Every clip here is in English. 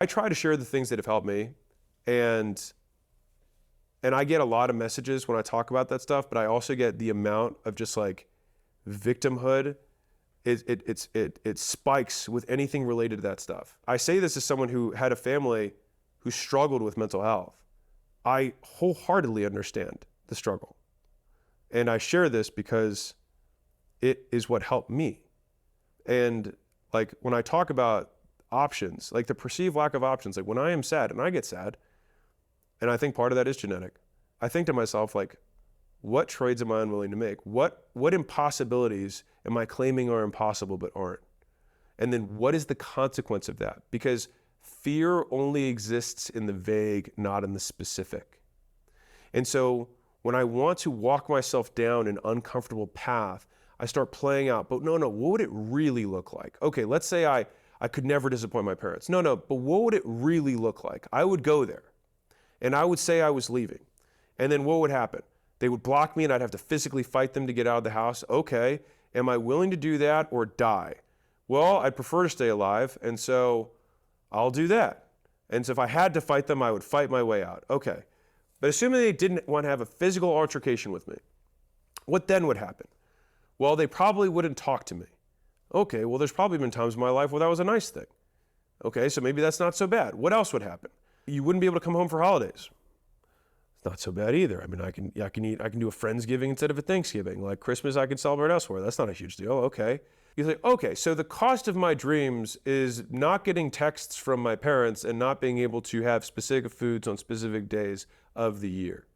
I try to share the things that have helped me, and I get a lot of messages when I talk about that stuff, but I also get the amount of just like victimhood. It spikes with anything related to that stuff. I say this as someone who had a family who struggled with mental health. I wholeheartedly understand the struggle. And I share this because it is what helped me. And like when I talk about options, like the perceived lack of options, like when I am sad, and I get sad, and I think part of that is genetic, I think to myself, like, what trades am I unwilling to make? What impossibilities am I claiming are impossible but aren't? And then what is the consequence of that? Because fear only exists in the vague, not in the specific. And so when I want to walk myself down an uncomfortable path, I start playing out, but no, what would it really look like? Okay, let's say I could never disappoint my parents. No, but what would it really look like? I would go there and I would say I was leaving. And then what would happen? They would block me and I'd have to physically fight them to get out of the house. Okay, am I willing to do that or die? Well, I'd prefer to stay alive, and so I'll do that. And so if I had to fight them, I would fight my way out. Okay. But assuming they didn't want to have a physical altercation with me, what then would happen? Well, they probably wouldn't talk to me. Okay, well, there's probably been times in my life where that was a nice thing. Okay, so maybe that's not so bad. What else would happen? You wouldn't be able to come home for holidays. It's not so bad either. I mean, I can do a Friendsgiving instead of a Thanksgiving. Like Christmas, I can celebrate elsewhere. That's not a huge deal. Okay. You say, okay, so the cost of my dreams is not getting texts from my parents and not being able to have specific foods on specific days of the year.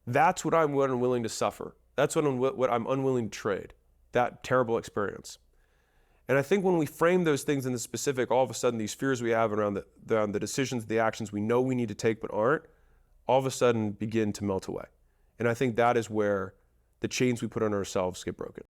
That's what I'm unwilling to suffer. That's what I'm unwilling to trade, that terrible experience. And I think when we frame those things in the specific, all of a sudden these fears we have around the decisions, the actions we know we need to take but aren't, all of a sudden begin to melt away. And I think that is where the chains we put on ourselves get broken.